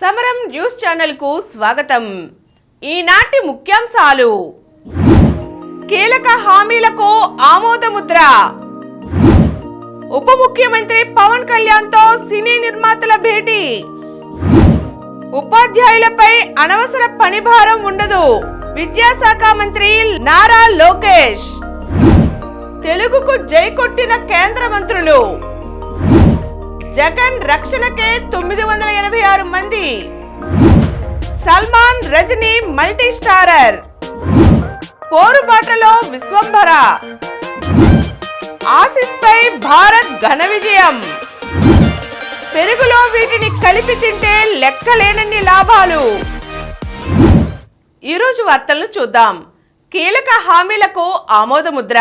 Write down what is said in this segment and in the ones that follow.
సమరం news channel కు స్వాగతం. ఈనాటి ముఖ్యాంశాలు: కీలక హామీలకు ఆమోదముద్ర. ఉప ముఖ్యమంత్రి పవన్ కళ్యాణ్ తో సినీ నిర్మాతల భేటీ. ఉపాధ్యాయులపై అనవసర పనిభారం ఉండదు, విద్యాశాఖ మంత్రి నారా లోకేష్. తెలుగుకు జై కొట్టిన కేంద్ర మంత్రులు. జగన్ రక్షణకే 986 మంది. Salman Rajini multi starrer. పోరుబాటలో విశ్వంభర. ఆసీస్ పై భారత్ ఘన విజయం. పెరుగులో వీటిని కలిపి తింటే లెక్కలేనన్ని లాభాలు. ఈరోజు వార్తలను చూద్దాం. కీలక హామీలకు ఆమోదముద్ర.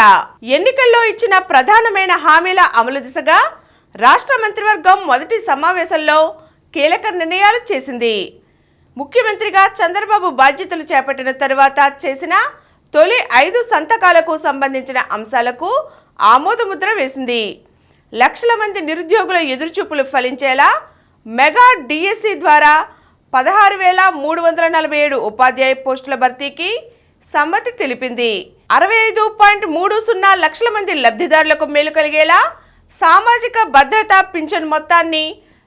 ఎన్నికల్లో ఇచ్చిన ప్రధానమైన హామీల అమలు దిశగా రాష్ట్ర మంత్రివర్గం మొదటి సమావేశంలో కీలక నిర్ణయాలు చేసింది. ముఖ్యమంత్రిగా చంద్రబాబు బాధ్యతలు చేపట్టిన తరువాత చేసిన తొలి 5 సంతకాలకు సంబంధించిన అంశాలకు ఆమోదముద్ర వేసింది. లక్షల మంది నిరుద్యోగుల ఎదురుచూపులు ఫలించేలా మెగా డిఎస్సి ద్వారా 16,347 ఉపాధ్యాయ పోస్టుల భర్తీకి సమ్మతి తెలిపింది. 65.30 లక్షల మంది లబ్ధిదారులకు మేలు కలిగేలా సామాజిక భద్రతా పింఛన్ మొత్తాన్ని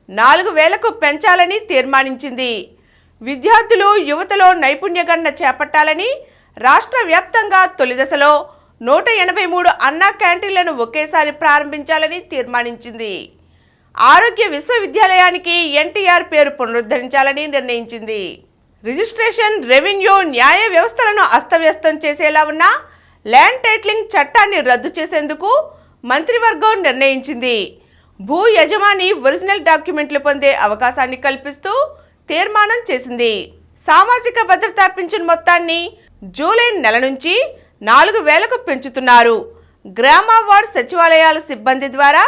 4,000కు పెంచాలని తీర్మానించింది. విద్యార్థులు యువతలో నైపుణ్యగణన చేపట్టాలని రాష్ట్ర వ్యాప్తంగా తొలి దశలో 183 అన్నా క్యాంటీన్లను ఒకేసారి ప్రారంభించాలని తీర్మానించింది. ఆరోగ్య విశ్వవిద్యాలయానికి ఎన్టీఆర్ పేరు పునరుద్ధరించాలని నిర్ణయించింది. రిజిస్ట్రేషన్, రెవెన్యూ, న్యాయ వ్యవస్థలను అస్తవ్యస్తం చేసేలా ఉన్న ల్యాండ్ టైటిలింగ్ చట్టాన్ని రద్దు చేసేందుకు మంత్రివర్గం నిర్ణయించింది. భూ యజమాని ఒరిజినల్ డాక్యుమెంట్లు పొందే అవకాశాన్ని కల్పిస్తూ తీర్మానం చేసింది. సామాజిక భద్రతా పింఛన్ మొత్తాన్ని జూలై నెల నుంచి 4,000కు పెంచుతున్నారు. గ్రామ వార్డ్ సచివాలయాల సిబ్బంది ద్వారా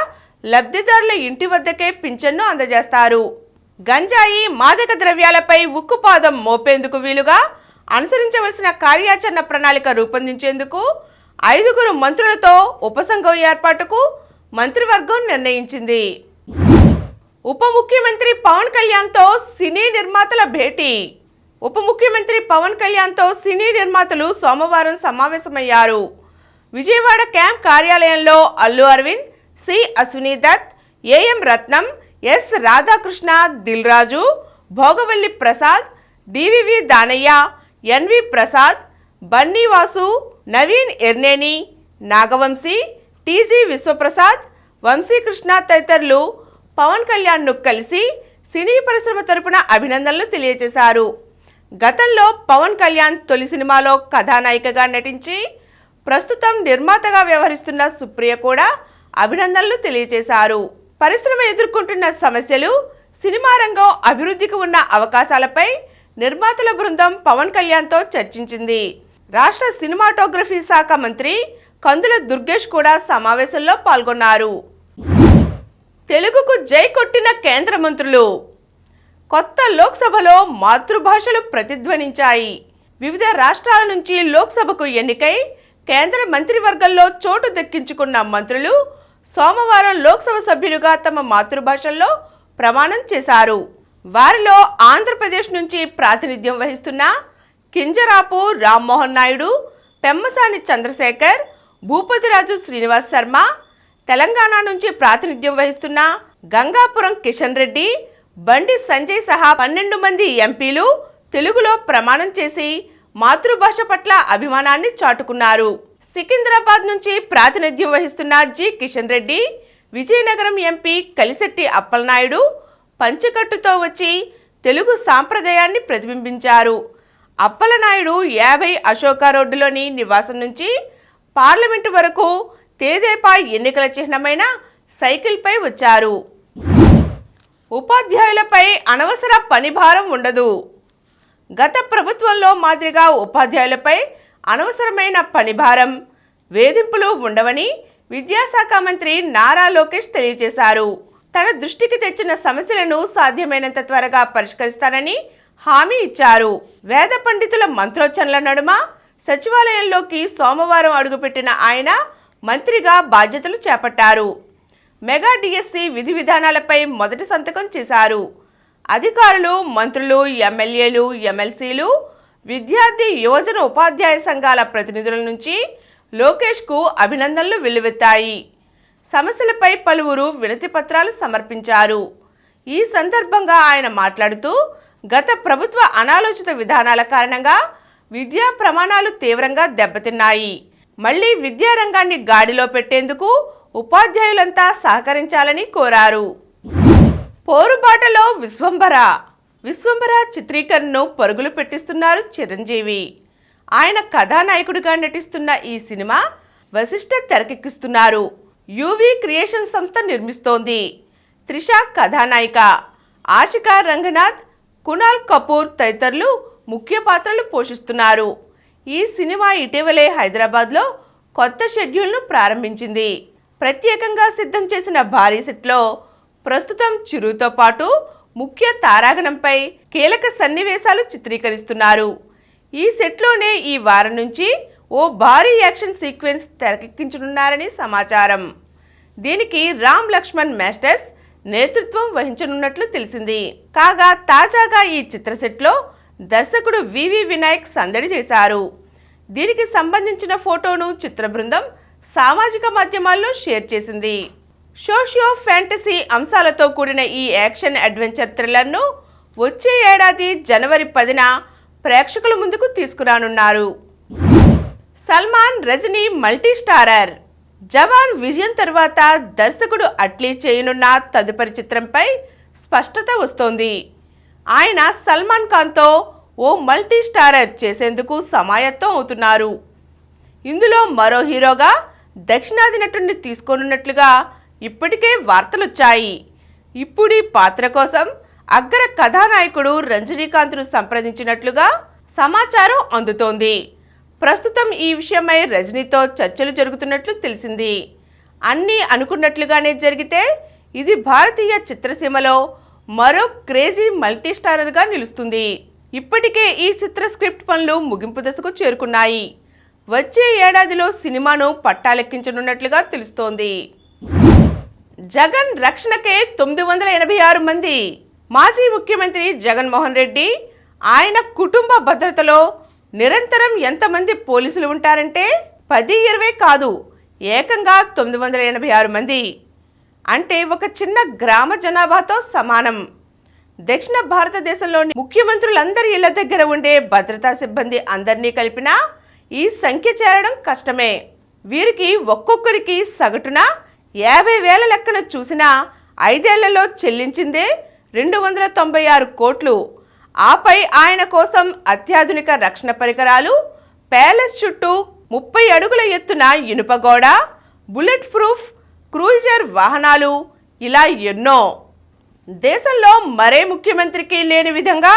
లబ్ధిదారుల ఇంటి వద్దకే పింఛన్ను అందజేస్తారు. గంజాయి, మాదక ద్రవ్యాలపై ఉక్కుపాదం మోపేందుకు వీలుగా అనుసరించవలసిన కార్యాచరణ ప్రణాళిక రూపొందించేందుకు 5 మంత్రులతో ఉపసంఘం ఏర్పాటుకు మంత్రివర్గం నిర్ణయించింది. ఉప ముఖ్యమంత్రి పవన్ కళ్యాణ్ తో సినీ నిర్మాతల భేటీ. ఉప ముఖ్యమంత్రి పవన్ కళ్యాణ్ తో సినీ నిర్మాతలు సోమవారం సమావేశమయ్యారు. విజయవాడ క్యాంప్ కార్యాలయంలో Allu Aravind, C Ashwini Dutt, AM Ratnam, S Radhakrishna, Dil Raju, Bhogavalli Prasad, DVV Danayya, NV Prasad, Bunny Vasu, Naveen Yerneni, Nagavamsi, TG Vishwaprasad, Vamsikrishna తదితరులు పవన్ కళ్యాణ్ను కలిసి సినీ పరిశ్రమ తరపున అభినందనలు తెలియజేశారు. గతంలో పవన్ కళ్యాణ్ తొలి సినిమాలో కథానాయికగా నటించి ప్రస్తుతం నిర్మాతగా వ్యవహరిస్తున్న సుప్రియ కూడా అభినందనలు తెలియజేశారు. పరిశ్రమ ఎదుర్కొంటున్న సమస్యలు, సినిమా రంగం అభివృద్ధికి ఉన్న అవకాశాలపై నిర్మాతల బృందం పవన్ కళ్యాణ్తో చర్చించింది. రాష్ట్ర సినిమాటోగ్రఫీ శాఖ మంత్రి కందుల దుర్గేష్ కూడా సమావేశంలో పాల్గొన్నారు. తెలుగుకు జై కొట్టిన కేంద్ర మంత్రులు. కొత్త లోక్సభలో మాతృభాషలు ప్రతిధ్వనించాయి. వివిధ రాష్ట్రాల నుంచి లోక్సభకు ఎన్నికై కేంద్ర మంత్రివర్గంలో చోటు దక్కించుకున్న మంత్రులు సోమవారం లోక్సభ సభ్యులుగా తమ మాతృభాషల్లో ప్రమాణం చేశారు. వారిలో ఆంధ్రప్రదేశ్ నుంచి ప్రాతినిధ్యం వహిస్తున్న కింజరాపు రామ్మోహన్ నాయుడు, పెమ్మసాని చంద్రశేఖర్, భూపతిరాజు శ్రీనివాస్ శర్మ, తెలంగాణ నుంచి ప్రాతినిధ్యం వహిస్తున్న గంగాపురం కిషన్ రెడ్డి, బండి సంజయ్ సహా 12 మంది ఎంపీలు తెలుగులో ప్రమాణం చేసి మాతృభాష పట్ల అభిమానాన్ని చాటుకున్నారు. సికింద్రాబాద్ నుంచి ప్రాతినిధ్యం వహిస్తున్న జి కిషన్ రెడ్డి, విజయనగరం ఎంపీ కలిశెట్టి అప్పలనాయుడు పంచకట్టుతో వచ్చి తెలుగు సాంప్రదాయాన్ని ప్రతిబింబించారు. అప్పలనాయుడు 50 అశోక రోడ్డులోని నివాసం నుంచి పార్లమెంటు వరకు తేదేపా ఎన్నికల చిహ్నమైన సైకిల్పై వచ్చారు. ఉపాధ్యాయులపై అనవసర పనిభారం ఉండదు. గత ప్రభుత్వంలో మాదిరిగా ఉపాధ్యాయులపై అనవసరమైన పనిభారం, వేధింపులు ఉండవని విద్యాశాఖ మంత్రి నారా లోకేష్ తెలియజేశారు. తన దృష్టికి తెచ్చిన సమస్యలను సాధ్యమైనంత త్వరగా పరిష్కరిస్తానని హామీ ఇచ్చారు. వేద పండితుల మంత్రోచ్చరణల నడుమ సచివాలయంలోకి సోమవారం అడుగుపెట్టిన ఆయన మంత్రిగా బాధ్యతలు చేపట్టారు. మెగా డిఎస్సి విధి విధానాలపై మొదటి సంతకం చేశారు. అధికారులు, మంత్రులు, ఎమ్మెల్యేలు, ఎమ్మెల్సీలు, విద్యార్థి, యువజన, ఉపాధ్యాయ సంఘాల ప్రతినిధుల నుంచి లోకేష్కు అభినందనలు వెల్లువెత్తాయి. సమస్యలపై పలువురు వినతి పత్రాలు సమర్పించారు. ఈ సందర్భంగా ఆయన మాట్లాడుతూ, గత ప్రభుత్వ అనాలోచిత విధానాల కారణంగా విద్యా ప్రమాణాలు తీవ్రంగా దెబ్బతిన్నాయి. మళ్లీ విద్యారంగాన్ని గాడిలో పెట్టేందుకు ఉపాధ్యాయులంతా సహకరించాలని కోరారు. పోరుబాటలో విశ్వంబర చిత్రీకరణను పరుగులు పెట్టిస్తున్నారు చిరంజీవి. ఆయన కథానాయకుడిగా నటిస్తున్న ఈ సినిమా వశిష్ఠ తెరకెక్కిస్తున్నారు. యువి క్రియేషన్ సంస్థ నిర్మిస్తోంది. త్రిష కథానాయిక, ఆషికా రంగనాథ్, కునాల్ కపూర్ తదితరులు ముఖ్య పాత్రలు పోషిస్తున్నారు. ఈ సినిమా ఇటీవలే హైదరాబాద్లో కొత్త షెడ్యూల్ను ప్రారంభించింది. ప్రత్యేకంగా సిద్ధం చేసిన భారీ సెట్లో ప్రస్తుతం చిరుతో పాటు ముఖ్య తారాగణంపై కీలక సన్నివేశాలు చిత్రీకరిస్తున్నారు. ఈ సెట్లోనే ఈ వారం నుంచి ఓ భారీ యాక్షన్ సీక్వెన్స్ తెరకెక్కించనున్నారని సమాచారం. దీనికి రామ్ లక్ష్మణ్ మాస్టర్స్ నేతృత్వం వహించనున్నట్లు తెలిసింది. కాగా తాజాగా ఈ చిత్ర సెట్లో దర్శకుడు వివి వినాయక్ సందడి చేశారు. దీనికి సంబంధించిన ఫోటోను చిత్ర బృందం సామాజిక మాధ్యమాల్లో షేర్ చేసింది. సోషియో ఫ్యాంటసీ అంశాలతో కూడిన ఈ యాక్షన్ అడ్వెంచర్ థ్రిల్లర్ను వచ్చే ఏడాది జనవరి 10న ప్రేక్షకుల ముందుకు తీసుకురానున్నారు. Salman, Rajini multi starrer. జవాన్ విజయం తర్వాత దర్శకుడు అట్లీ చేయనున్న తదుపరి చిత్రంపై స్పష్టత వస్తోంది. ఆయన సల్మాన్ ఖాన్తో ఓ మల్టీ స్టారర్ చేసేందుకు సమాయత్తం అవుతున్నారు. ఇందులో మరో హీరోగా దక్షిణాది నటుడిని తీసుకోనున్నట్లుగా ఇప్పటికే వార్తలొచ్చాయి. ఇప్పుడు ఈ పాత్ర కోసం అగ్ర కథానాయకుడు రజనీకాంత్ను సంప్రదించినట్లుగా సమాచారం అందుతోంది. ప్రస్తుతం ఈ విషయమై రజనీతో చర్చలు జరుగుతున్నట్లు తెలిసింది. అన్నీ అనుకున్నట్లుగానే జరిగితే ఇది భారతీయ చిత్రసీమలో మరో క్రేజీ మల్టీ స్టారర్గా నిలుస్తుంది. ఇప్పటికే ఈ చిత్ర స్క్రిప్ట్ పనులు ముగింపు దశకు చేరుకున్నాయి. వచ్చే ఏడాదిలో సినిమాను పట్టాలెక్కించనున్నట్లుగా తెలుస్తోంది. జగన్ రక్షణకే 986 మంది. మాజీ ముఖ్యమంత్రి జగన్మోహన్ రెడ్డి, ఆయన కుటుంబ భద్రతలో నిరంతరం ఎంతమంది పోలీసులు ఉంటారంటే 10-20 కాదు, ఏకంగా 986 మంది. అంటే ఒక చిన్న గ్రామ జనాభాతో సమానం. దక్షిణ భారతదేశంలోని ముఖ్యమంత్రులందరి ఇళ్ల దగ్గర ఉండే భద్రతా సిబ్బంది అందరినీ కలిపినా ఈ సంఖ్య చేరడం కష్టమే. వీరికి ఒక్కొక్కరికి సగటున 50,000 లెక్కన చూసినా 5 ఏళ్లలో చెల్లించిందే 296 కోట్లు. ఆపై ఆయన కోసం అత్యాధునిక రక్షణ పరికరాలు, ప్యాలెస్ చుట్టూ 30 అడుగుల ఎత్తున ఇనుప గోడ, బుల్లెట్ ప్రూఫ్ క్రూయిజర్ వాహనాలు, ఇలా ఎన్నో. దేశంలో మరే ముఖ్యమంత్రికి లేని విధంగా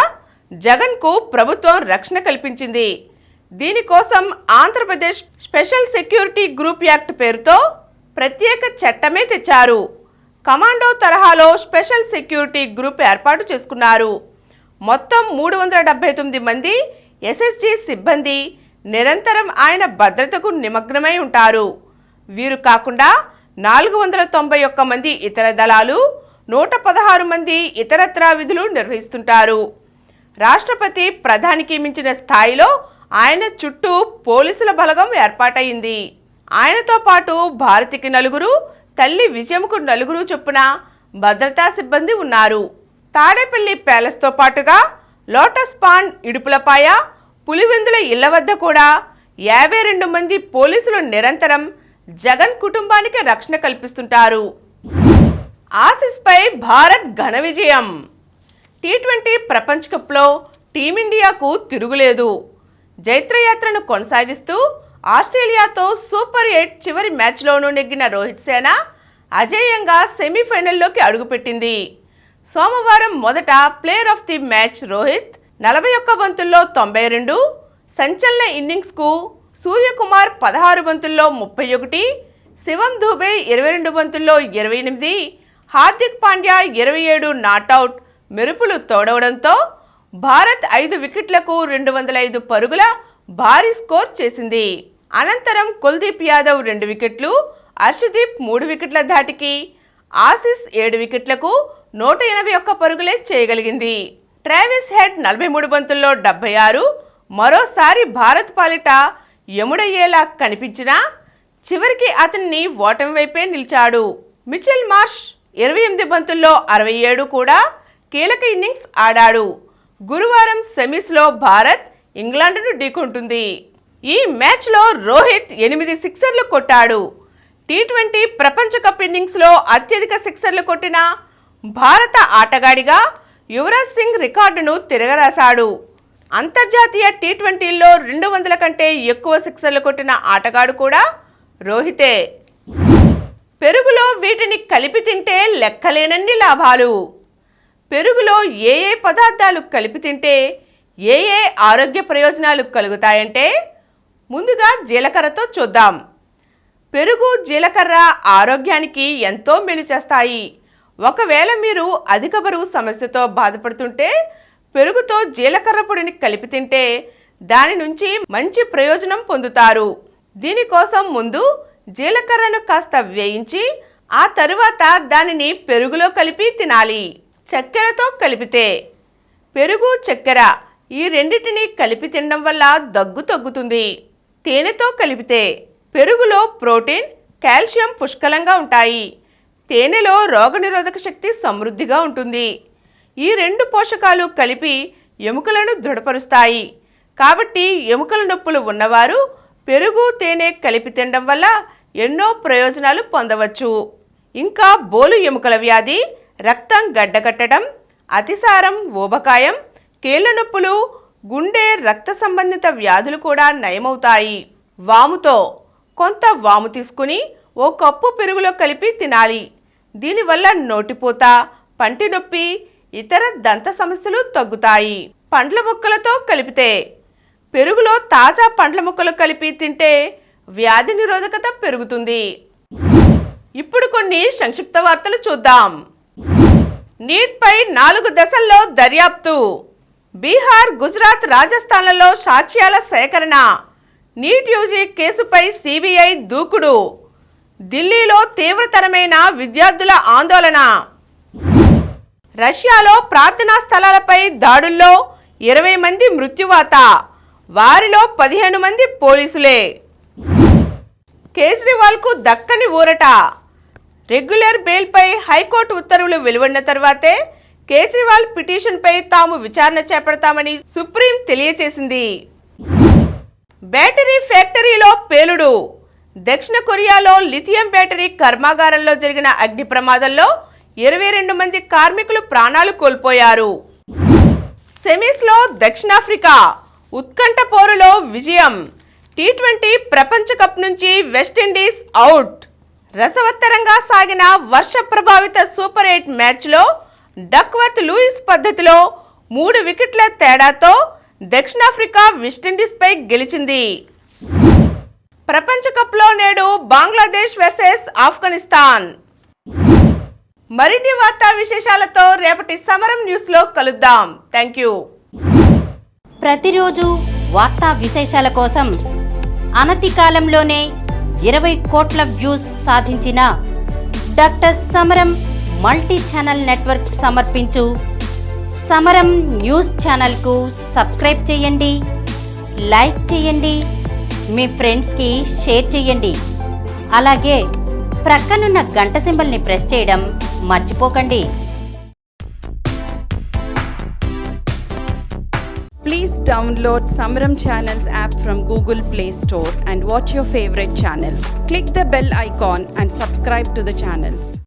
జగన్కు ప్రభుత్వం రక్షణ కల్పించింది. దీనికోసం Andhra Pradesh special security group act పేరుతో ప్రత్యేక చట్టమే తెచ్చారు. కమాండో తరహాలో స్పెషల్ సెక్యూరిటీ గ్రూప్ ఏర్పాటు చేసుకున్నారు. మొత్తం 379 మంది ఎస్ఎస్జి సిబ్బంది నిరంతరం ఆయన భద్రతకు నిమగ్నమై ఉంటారు. వీరు కాకుండా 491 మంది ఇతర దళాలు, 116 మంది ఇతరత్రా విధులు నిర్వహిస్తుంటారు. రాష్ట్రపతి, ప్రధానికి మించిన స్థాయిలో ఆయన చుట్టూ పోలీసుల బలగం ఏర్పాటైంది. ఆయనతో పాటు భారతికి 4, తల్లి విజయంకు 4 చొప్పున భద్రతా సిబ్బంది ఉన్నారు. తాడేపల్లి ప్యాలెస్తో పాటుగా లోటస్ పాండ్, ఇడుపులపాయ, పులివెందుల ఇళ్ల వద్ద కూడా 52 మంది పోలీసులు నిరంతరం జగన్ కుటుంబానికి రక్షణ కల్పిస్తుంటారు. ఆసీస్పై భారత్ ఘన విజయం. టీ20 ప్రపంచ కప్లో టీమిండియాకు తిరుగులేదు. జైత్రయాత్రను కొనసాగిస్తూ ఆస్ట్రేలియాతో సూపర్ 8 చివరి మ్యాచ్లోనూ నెగ్గిన రోహిత్ సేన అజేయంగా సెమీఫైనల్లోకి అడుగుపెట్టింది. సోమవారం మొదట player of the match Rohit 41 బంతుల్లో 92, సంచలన ఇన్నింగ్స్కు సూర్యకుమార్ 16 బంతుల్లో 31, శివం దూబే 22 బంతుల్లో 28, హార్దిక్ పాండ్యా 27 నాట్అవుట్ మెరుపులు తోడవడంతో భారత్ 5 వికెట్లకు 205 పరుగుల భారీ స్కోర్ చేసింది. అనంతరం కుల్దీప్ యాదవ్ 2 వికెట్లు, హర్షదీప్ 3 వికెట్ల ధాటికి ఆసీస్ 7 వికెట్లకు 181 పరుగులే చేయగలిగింది. ట్రావిస్ హెడ్ 43 బంతుల్లో 76 మరోసారి భారత్ పాలిట యముడయ్యేలా కనిపించినా చివరికి అతన్ని ఓటమి వైపే నిలిచాడు. మిచెల్ మార్ష్ 28 బంతుల్లో 67 కూడా కీలక ఇన్నింగ్స్ ఆడాడు. గురువారం సెమీస్లో భారత్ ఇంగ్లాండ్ను ఢీకొంటుంది. ఈ మ్యాచ్లో రోహిత్ 8 సిక్సర్లు కొట్టాడు. టీ20 ప్రపంచ కప్ ఇన్నింగ్స్లో అత్యధిక సిక్సర్లు కొట్టిన భారత ఆటగాడిగా యువరాజ్ సింగ్ రికార్డును తిరగరాశాడు. అంతర్జాతీయ టీ20లో 200 కంటే ఎక్కువ సిక్సర్లు కొట్టిన ఆటగాడు కూడా రోహితే. పెరుగులో వీటిని కలిపి తింటే లెక్కలేనన్ని లాభాలు. పెరుగులో ఏ పదార్థాలు కలిపి తింటే ఏ ఆరోగ్య ప్రయోజనాలు కలుగుతాయంటే ముందుగా జీలకర్రతో చూద్దాం. పెరుగు, జీలకర్ర ఆరోగ్యానికి ఎంతో మేలు చేస్తాయి. ఒకవేళ మీరు అధిక బరువు సమస్యతో బాధపడుతుంటే పెరుగుతో జీలకర్ర పొడిని కలిపి తింటే దాని నుంచి మంచి ప్రయోజనం పొందుతారు. దీనికోసం ముందు జీలకర్రను కాస్త వేయించి ఆ తరువాత దానిని పెరుగులో కలిపి తినాలి. చక్కెరతో కలిపితే పెరుగు, చక్కెర ఈ రెండింటిని కలిపి తినడం వల్ల దగ్గు తగ్గుతుంది. తేనెతో కలిపితే పెరుగులో ప్రోటీన్, కాల్షియం పుష్కలంగా ఉంటాయి. తేనెలో రోగనిరోధక శక్తి సమృద్ధిగా ఉంటుంది. ఈ రెండు పోషకాలు కలిపి ఎముకలను దృఢపరుస్తాయి. కాబట్టి ఎముకల నొప్పులు ఉన్నవారు పెరుగు, తేనె కలిపి తినడం వల్ల ఎన్నో ప్రయోజనాలు పొందవచ్చు. ఇంకా బోలు ఎముకల వ్యాధి, రక్తం గడ్డకట్టడం, అతిసారం, ఊబకాయం, కీళ్ల నొప్పులు, గుండె, రక్త సంబంధిత వ్యాధులు కూడా నయమవుతాయి. వాముతో కొంత వాము తీసుకుని 1 కప్పు పెరుగులో కలిపి తినాలి. దీనివల్ల నోటిపూత, పంటి నొప్పి, ఇతర దంత సమస్యలు తగ్గుతాయి. పండ్ల ముక్కలతో కలిపితే పెరుగులో తాజా పండ్ల ముక్కలు కలిపి తింటే వ్యాధి నిరోధకత పెరుగుతుంది. ఇప్పుడు కొన్ని సంక్షిప్త వార్తలు చూద్దాం. నీట్పై 4 దశల్లో దర్యాప్తు. బీహార్, గుజరాత్, రాజస్థాన్లలో సాక్ష్యాల సేకరణ. నీట్ యూజీ కేసుపై సిబిఐ దూకుడు. ఢిల్లీలో తీవ్రతరమైన విద్యార్థుల ఆందోళన. రష్యాలో ప్రార్థనా స్థలాలపై దాడుల్లో 20 మంది మృత్యువాత, వారిలో 15 మంది పోలీసులే. కేజ్రీవాల్కు దక్కని ఊరట. రెగ్యులర్ బెయిల్పై హైకోర్టు ఉత్తర్వులు వెలువడిన తర్వాతే కేజ్రీవాల్ పిటిషన్పై తాము విచారణ చేపడతామని సుప్రీం తెలియజేసింది. బ్యాటరీ ఫ్యాక్టరీలో పేలుడు. దక్షిణ కొరియాలో లిథియం బ్యాటరీ కర్మాగారంలో జరిగిన అగ్ని ప్రమాదంలో 22 మంది కార్మికులు ప్రాణాలు కోల్పోయారు. సెమీస్లో దక్షిణాఫ్రికా ఉత్కంఠ పోరులో విజయం. టీ20 ప్రపంచ కప్ నుంచి వెస్టిండీస్ అవుట్. రసవత్తరంగా సాగిన వర్ష ప్రభావిత సూపర్ 8 మ్యాచ్లో డక్వర్త్ లూయిస్ పద్ధతిలో 3 వికెట్ల తేడాతో దక్షిణాఫ్రికా వెస్టిండీస్పై గెలిచింది. ప్రపంచ కప్లో నేడు బంగ్లాదేశ్ వర్సెస్ ఆఫ్ఘనిస్తాన్. మరిన్ని వార్తా విశేషాలతో రేపటి సమరం న్యూస్లో కలుద్దాం. Thank you. ప్రతిరోజు వార్తా విశేషాల కోసం అనతి కాలంలోనే 20 కోట్ల వ్యూస్ సాధించిన డాక్టర్ సమరం మల్టీ ఛానల్ నెట్వర్క్ సమర్పించు సమరం న్యూస్ ఛానల్కు సబ్స్క్రైబ్ చేయండి, లైక్ చేయండి, మీ ఫ్రెండ్స్కి షేర్ చేయండి. అలాగే ప్రక్కనున్న గంట సింబల్ని ప్రెస్ చేయడం మర్చిపోకండి. Please download Samaram Channels app from Google Play Store and watch your favorite channels. Click the bell icon and subscribe to the channels.